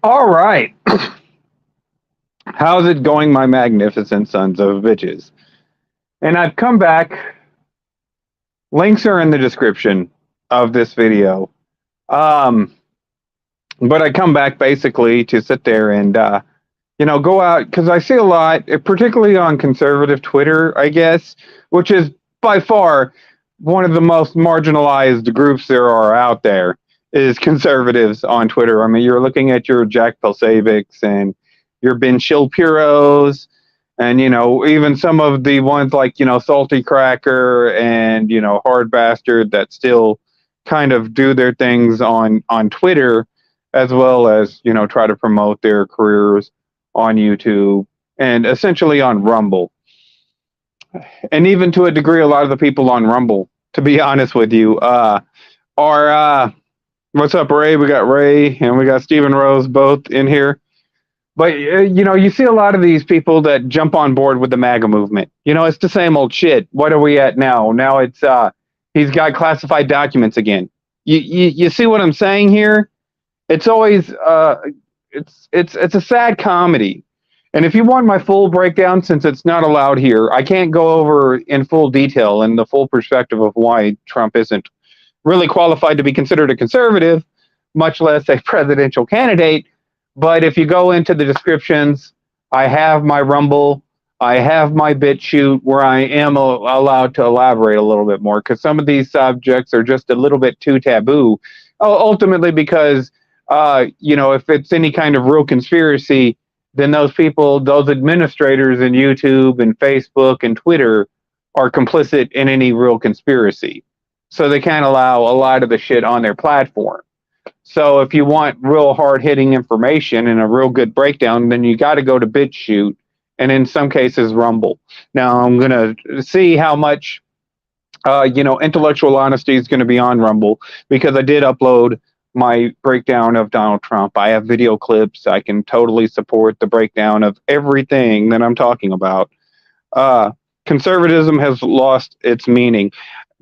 All right. How's it going, my magnificent sons of bitches? And I've come back. Links are in the description of this video. Um, but I come back basically to sit there and, go out because I see a lot, particularly on conservative Twitter, I guess, which is by far one of the most marginalized groups there are out there, is conservatives on Twitter. I mean, you're looking at your Jack Pelsavics and your Ben Shilpiros, and even some of the ones like Salty Cracker and Hard Bastard that still kind of do their things on Twitter, as well as try to promote their careers on YouTube and essentially on Rumble. And even to a degree, a lot of the people on Rumble, to be honest with you, are what's up, Ray? We got Ray and we got Stephen Rose both in here. But you see a lot of these people that jump on board with the MAGA movement. It's the same old shit. What are we at now? Now it's he's got classified documents again. You see what I'm saying here? It's always it's a sad comedy. And if you want my full breakdown, since it's not allowed here, I can't go over in full detail and the full perspective of why Trump isn't really qualified to be considered a conservative, much less a presidential candidate. But if you go into the descriptions, I have my Rumble, I have my BitChute, where I am allowed to elaborate a little bit more, because some of these subjects are just a little bit too taboo. Ultimately, because if it's any kind of real conspiracy, then those people, those administrators in YouTube and Facebook and Twitter are complicit in any real conspiracy. So they can't allow a lot of the shit on their platform. So if you want real hard-hitting information and a real good breakdown, then you got to go to BitChute and in some cases Rumble. Now I'm going to see how much intellectual honesty is going to be on Rumble, because I did upload my breakdown of Donald Trump. I have video clips. I can totally support the breakdown of everything that I'm talking about. Conservatism has lost its meaning.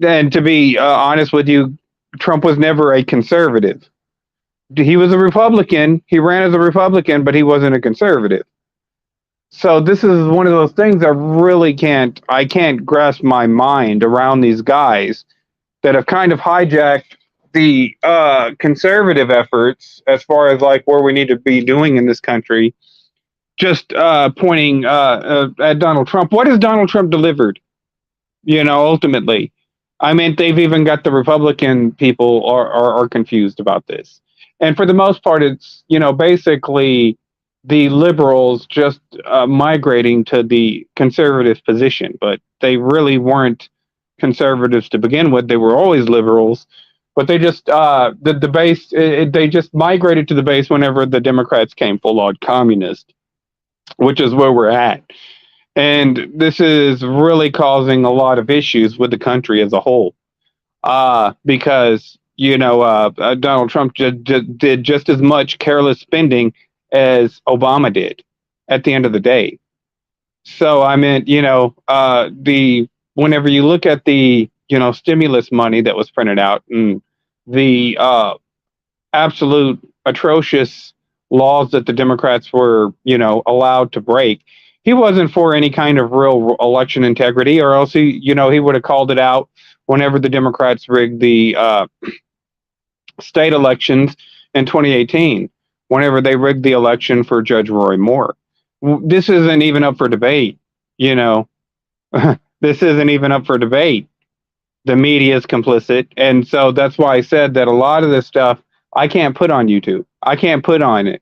And to be honest with you, Trump was never a conservative. He was a Republican. He ran as a Republican, but he wasn't a conservative. So this is one of those things I can't grasp my mind around these guys that have kind of hijacked the conservative efforts as far as like where we need to be doing in this country, just pointing at Donald Trump. What has Donald Trump delivered? Ultimately, I mean, they've even got the Republican people are confused about this, and for the most part, it's basically the liberals just migrating to the conservative position, but they really weren't conservatives to begin with. They were always liberals. But they just the base. They just migrated to the base whenever the Democrats came full-on communist, which is where we're at. And this is really causing a lot of issues with the country as a whole, because Donald Trump did just as much careless spending as Obama did at the end of the day. So I mean, whenever you look at the stimulus money that was printed out and the absolute atrocious laws that the Democrats were, allowed to break, he wasn't for any kind of real election integrity, or else he would have called it out whenever the Democrats rigged the state elections in 2018, whenever they rigged the election for Judge Roy Moore. This isn't even up for debate, This isn't even up for debate. The media is complicit. And so that's why I said that a lot of this stuff I can't put on YouTube. I can't put on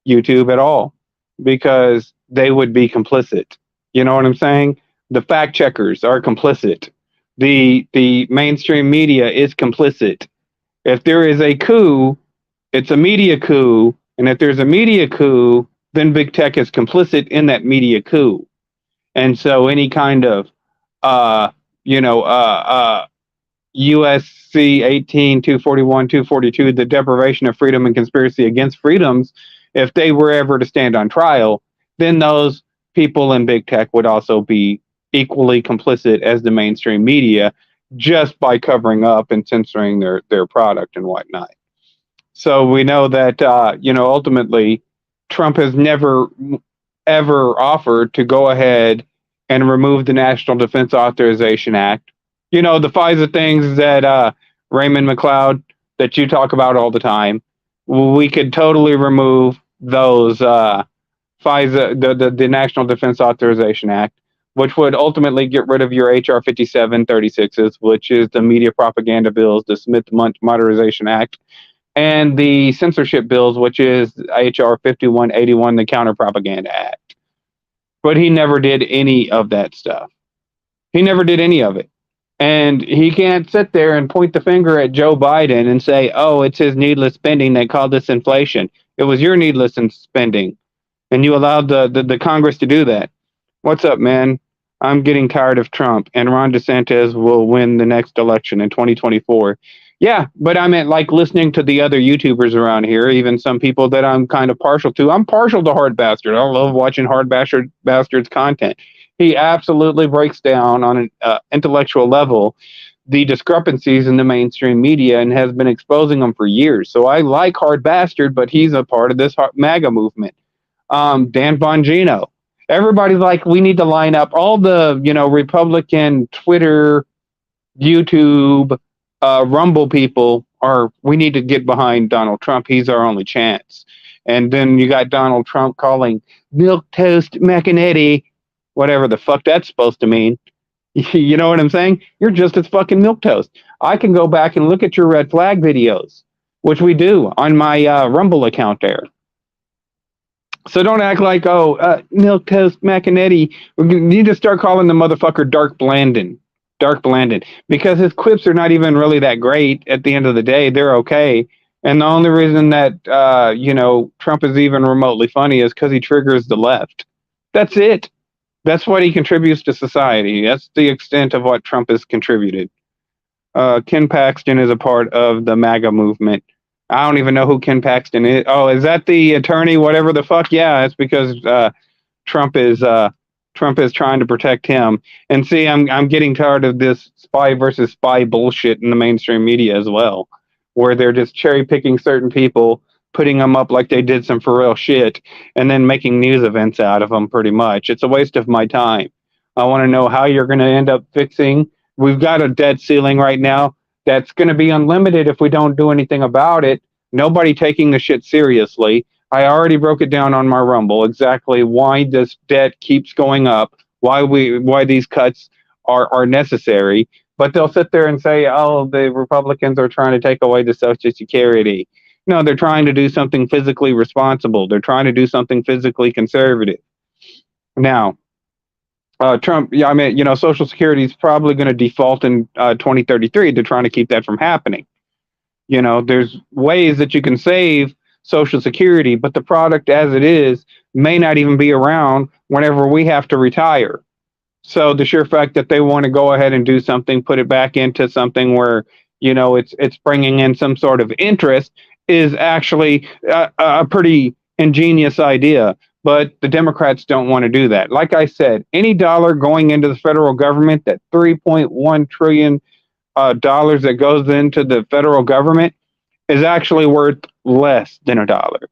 YouTube at all, because they would be complicit. You know what I'm saying? The fact checkers are complicit. The mainstream media is complicit. If there is a coup, it's a media coup. And if there's a media coup, then big tech is complicit in that media coup. And so any kind of USC 18, 241, 242, the deprivation of freedom and conspiracy against freedoms, if they were ever to stand on trial, then those people in big tech would also be equally complicit as the mainstream media, just by covering up and censoring their product and whatnot. So we know that, ultimately, Trump has never, ever offered to go ahead and remove the National Defense Authorization Act. The FISA things that Raymond McLeod, that you talk about all the time, we could totally remove those FISA, the National Defense Authorization Act, which would ultimately get rid of your HR 5736s, which is the media propaganda bills, the Smith Modernization Act, and the censorship bills, which is HR 5181, the Counter Propaganda Act. But he never did any of that stuff. He never did any of it. And he can't sit there and point the finger at Joe Biden and say, oh, it's his needless spending that caused this inflation. It was your needless spending. And you allowed the Congress to do that. What's up, man? I'm getting tired of Trump, and Ron DeSantis will win the next election in 2024. Yeah, but I meant like listening to the other YouTubers around here, even some people that I'm kind of partial to. I'm partial to Hard Bastard. I love watching Hard Bastard's content. He absolutely breaks down on an intellectual level the discrepancies in the mainstream media and has been exposing them for years. So I like Hard Bastard, but he's a part of this MAGA movement. Dan Bongino. Everybody's like, we need to line up all the, Republican Twitter, YouTube, Rumble people we need to get behind Donald Trump. He's our only chance. And then you got Donald Trump calling milk toast McInerney, whatever the fuck that's supposed to mean. You know what I'm saying? You're just as fucking milquetoast. I can go back and look at your red flag videos, which we do on my Rumble account there. So don't act like, milquetoast McInerney. We need to start calling the motherfucker Dark Blandon. Dark Blandon. Because his quips are not even really that great at the end of the day. They're okay. And the only reason that, Trump is even remotely funny is because he triggers the left. That's it. That's what he contributes to society. That's the extent of what Trump has contributed. Ken Paxton is a part of the MAGA movement. I don't even know who Ken Paxton is. Oh, is that the attorney? Whatever the fuck. Yeah, it's because Trump is trying to protect him. And see, I'm getting tired of this spy versus spy bullshit in the mainstream media as well, where they're just cherry picking certain people, putting them up like they did some for real shit, and then making news events out of them. Pretty much, it's a waste of my time. I want to know how you're going to end up fixing. We've got a debt ceiling right now that's going to be unlimited if we don't do anything about it. Nobody taking the shit seriously. I already broke it down on my Rumble exactly why this debt keeps going up, why these cuts are necessary. But they'll sit there and say, oh, the Republicans are trying to take away the Social Security. No, they're trying to do something physically responsible. They're trying to do something physically conservative. Now, Trump, Social Security is probably going to default in 2033. They're trying to keep that from happening. There's ways that you can save Social Security, but the product as it is may not even be around whenever we have to retire. So the sheer fact that they want to go ahead and do something, put it back into something where, it's bringing in some sort of interest is actually a pretty ingenious idea. But the Democrats don't want to do that. Like I said, any dollar going into the federal government, that $3.1 trillion dollars that goes into the federal government, is actually worth less than a dollar,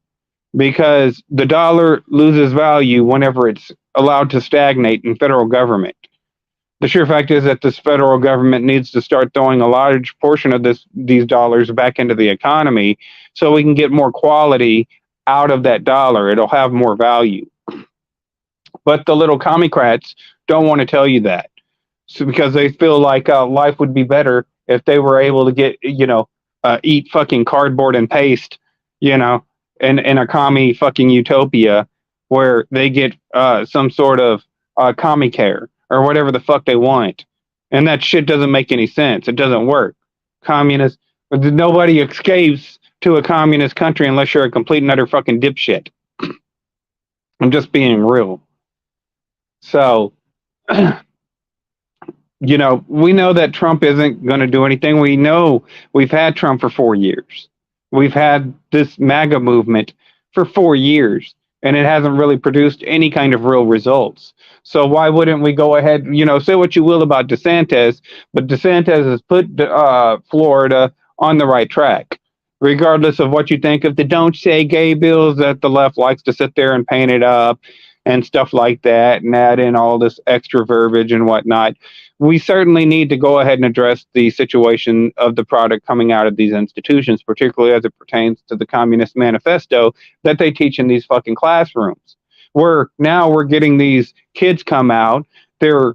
because the dollar loses value whenever it's allowed to stagnate in federal government. The sheer fact is that this federal government needs to start throwing a large portion of these dollars back into the economy so we can get more quality out of that dollar. It'll have more value. But the little commie-crats don't want to tell you that. So because they feel like life would be better if they were able to get, eat fucking cardboard and paste, in a commie fucking utopia where they get some sort of commie care or whatever the fuck they want. And that shit doesn't make any sense. It doesn't work. Nobody escapes to a communist country unless you're a complete and utter fucking dipshit. I'm just being real. So, we know that Trump isn't going to do anything. We know we've had Trump for 4 years. We've had this MAGA movement for 4 years, and it hasn't really produced any kind of real results. So why wouldn't we go ahead, say what you will about DeSantis, but DeSantis has put Florida on the right track. regardless of what you think of the don't say gay bills that the left likes to sit there and paint it up and stuff like that and add in all this extra verbiage and whatnot. We certainly need to go ahead and address the situation of the product coming out of these institutions, particularly as it pertains to the Communist Manifesto that they teach in these fucking classrooms. Where now we're getting these kids come out, they're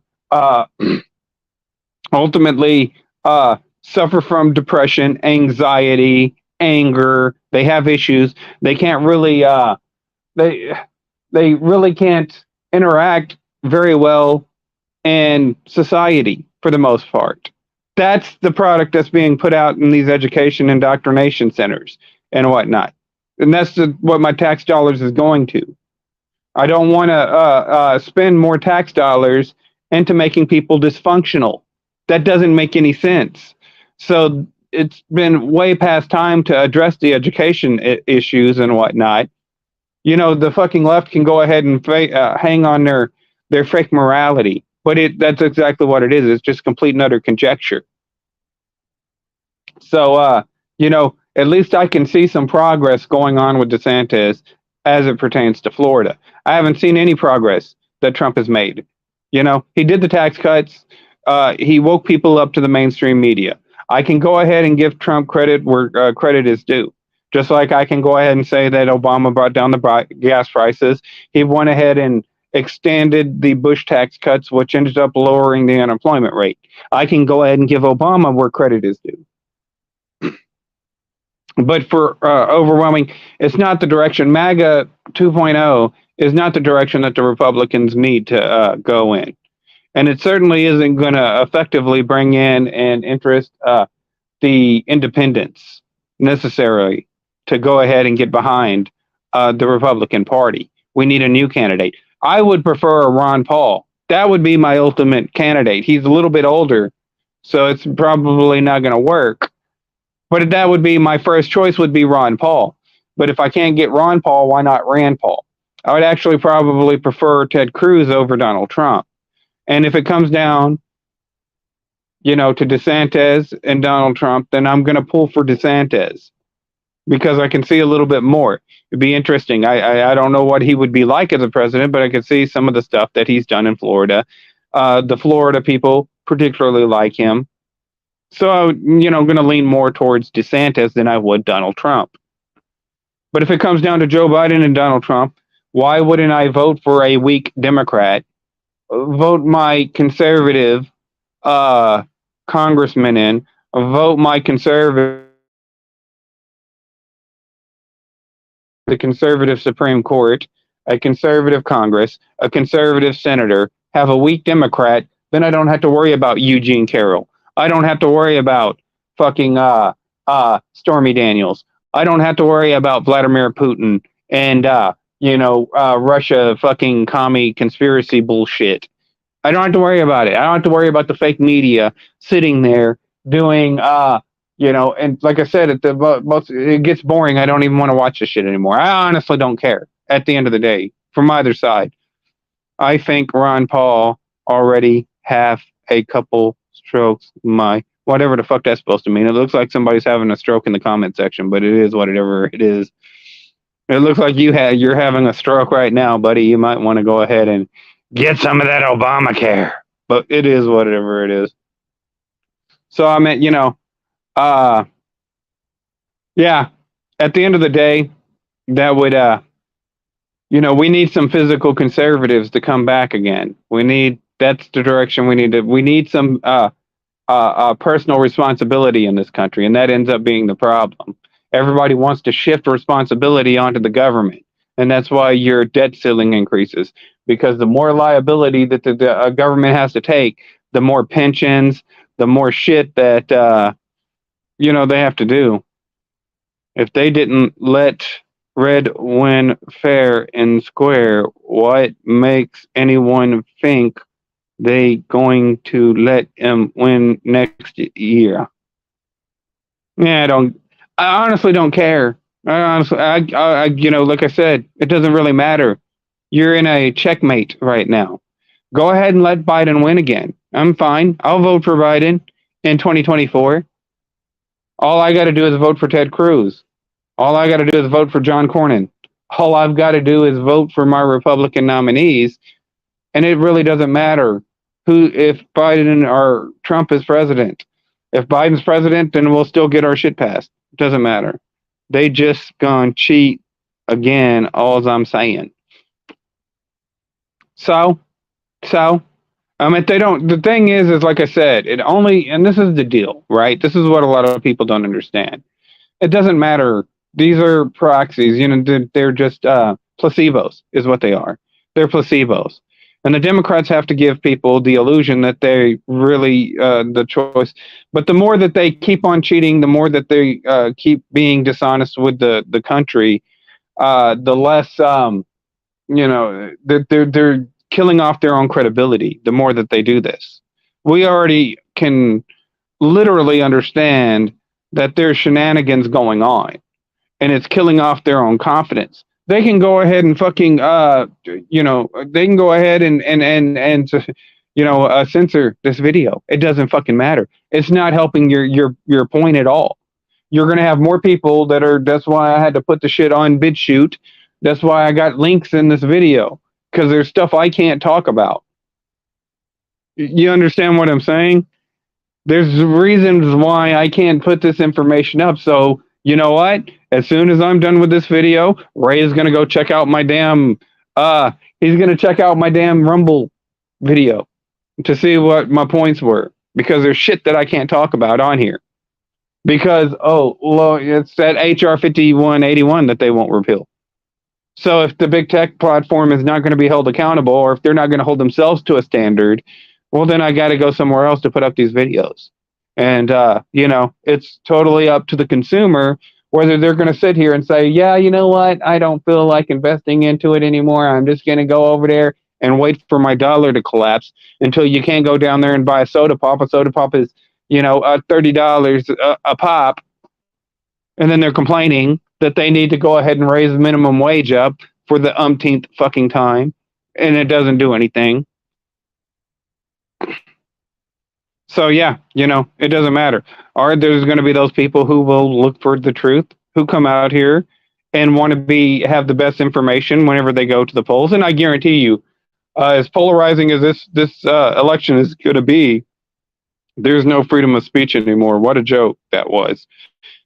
ultimately suffer from depression, anxiety, anger. They have issues. They can't really they really can't interact very well in society for the most part. That's the product that's being put out in these education indoctrination centers and whatnot. And that's what my tax dollars is going to. I don't want to spend more tax dollars into making people dysfunctional. That doesn't make any sense. So it's been way past time to address the education issues and whatnot. You know, the fucking left can go ahead and hang on their fake morality, but that's exactly what it is. It's just complete and utter conjecture. So, you know, at least I can see some progress going on with DeSantis as it pertains to Florida. I haven't seen any progress that Trump has made. You know, he did the tax cuts. He woke people up to the mainstream media. I can go ahead and give Trump credit where credit is due. Just like I can go ahead and say that Obama brought down the gas prices. He went ahead and extended the Bush tax cuts, which ended up lowering the unemployment rate. I can go ahead and give Obama where credit is due. But for overwhelming, it's not the direction. MAGA 2.0 is not the direction that the Republicans need to go in. And it certainly isn't going to effectively bring in and interest the independents necessarily to go ahead and get behind the Republican Party. We need a new candidate. I would prefer a Ron Paul. That would be my ultimate candidate. He's a little bit older, so it's probably not going to work. But that would be my first choice would be Ron Paul. But if I can't get Ron Paul, why not Rand Paul? I would actually probably prefer Ted Cruz over Donald Trump. And if it comes down, you know, to DeSantis and Donald Trump, then I'm going to pull for DeSantis because I can see a little bit more. It'd be interesting. I don't know what he would be like as a president, but I could see some of the stuff that he's done in Florida. The Florida people particularly like him. So, you know, I'm going to lean more towards DeSantis than I would Donald Trump. But if it comes down to Joe Biden and Donald Trump, why wouldn't I vote for a weak Democrat? Vote my conservative congressman in, vote my conservative, the conservative Supreme Court, a conservative Congress, a conservative senator, have a weak Democrat, then I don't have to worry about Eugene Carroll. I don't have to worry about fucking Stormy Daniels. I don't have to worry about Vladimir Putin and Russia fucking commie conspiracy bullshit. I don't have to worry about it. I don't have to worry about the fake media sitting there doing and like I said, it gets boring. I don't even want to watch this shit anymore. I honestly don't care at the end of the day from either side. I think Ron Paul already have a couple strokes. Whatever the fuck that's supposed to mean. It looks like somebody's having a stroke in the comment section, but it is whatever it is. It looks like you're having a stroke right now, buddy. You might want to go ahead and get some of that Obamacare. But it is whatever it is. So I mean, at the end of the day, that would we need some physical conservatives to come back again. That's the direction we need. We need some personal responsibility in this country, and that ends up being the problem. Everybody wants to shift responsibility onto the government, and that's why your debt ceiling increases, because the more liability that the government has to take, the more pensions, the more shit that they have to do. If they didn't let Red win fair and square, what makes anyone think they going to let him win next year? Yeah, I honestly don't care. Like I said, it doesn't really matter. You're in a checkmate right now. Go ahead and let Biden win again. I'm fine. I'll vote for Biden in 2024. All I got to do is vote for Ted Cruz. All I got to do is vote for John Cornyn. All I've got to do is vote for my Republican nominees, and it really doesn't matter who if Biden or Trump is president. If Biden's president, then we'll still get our shit passed. It doesn't matter. They just gonna cheat again. All I'm saying. So, if they don't, the thing is like I said, it only, and this is the deal, right? This is what a lot of people don't understand. It doesn't matter. These are proxies, they're just placebos, is what they are. They're placebos. And the Democrats have to give people the illusion that they really the choice. But the more that they keep on cheating, the more that they keep being dishonest with the country, the less they're killing off their own credibility. The more that they do this, we already can literally understand that there's shenanigans going on, and it's killing off their own confidence. They can go ahead and fucking they can go ahead and censor this video. It doesn't fucking matter. It's not helping your point at all. You're gonna have more people that are. That's why I had to put the shit on BitChute. That's why I got links in this video, because there's stuff I can't talk about. You understand what I'm saying? There's reasons why I can't put this information up. So you know what? As soon as I'm done with this video, Ray is gonna go check out my damn he's gonna check out my damn Rumble video to see what my points were, because there's shit that I can't talk about on here. Because it's that HR 5181 that they won't repeal. So if the big tech platform is not going to be held accountable, or if they're not going to hold themselves to a standard, well, then I got to go somewhere else to put up these videos. And, it's totally up to the consumer whether they're going to sit here and say, yeah, you know what? I don't feel like investing into it anymore. I'm just going to go over there and wait for my dollar to collapse until you can't go down there and buy a soda pop. A soda pop is, $30 a pop. And then they're complaining that they need to go ahead and raise the minimum wage up for the umpteenth fucking time. And it doesn't do anything. So yeah, it doesn't matter. There's going to be those people who will look for the truth, who come out here and want to have the best information whenever they go to the polls. And I guarantee you, as polarizing as this election is going to be, there's no freedom of speech anymore. What a joke that was.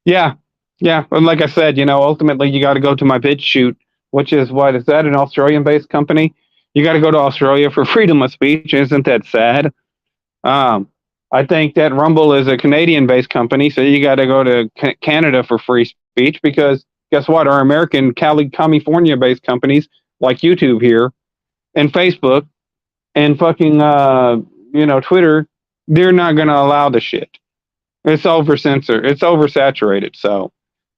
Yeah. But like I said, ultimately you got to go to my BitChute, which is is that an Australian-based company? You got to go to Australia for freedom of speech. Isn't that sad? I think that Rumble is a Canadian-based company, so you got to go to Canada for free speech, because guess what? Our American California-based companies like YouTube here and Facebook and fucking Twitter, they're not going to allow the shit. It's over-censored. It's oversaturated. So,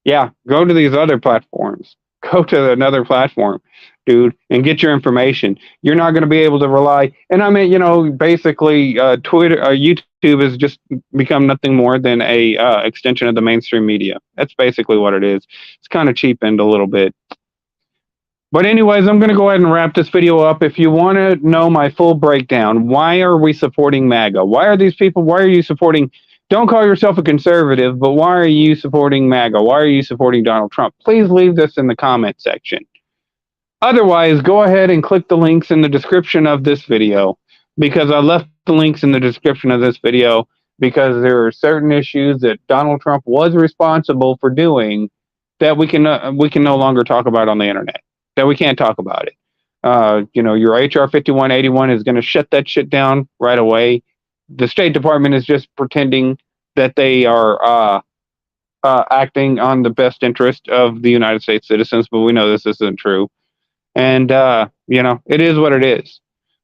yeah, go to these other platforms. Go to another platform, dude, and get your information. You're not going to be able to rely. And I mean, basically, YouTube has just become nothing more than a extension of the mainstream media. That's basically what it is. It's kind of cheapened a little bit. But anyways, I'm going to go ahead and wrap this video up. If you want to know my full breakdown, why are we supporting MAGA? Why are you supporting... Don't call yourself a conservative, but why are you supporting MAGA? Why are you supporting Donald Trump? Please leave this in the comment section. Otherwise, go ahead and click the links in the description of this video, because I left the links in the description of this video because there are certain issues that Donald Trump was responsible for doing that we can no longer talk about on the internet, that we can't talk about it. Your HR 5181 is going to shut that shit down right away. The State Department is just pretending that they are acting on the best interest of the United States citizens, but we know this isn't true. And, it is what it is.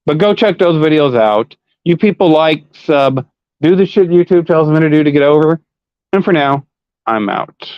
But go check those videos out. You people like, sub, do the shit YouTube tells them to do to get over. And for now, I'm out.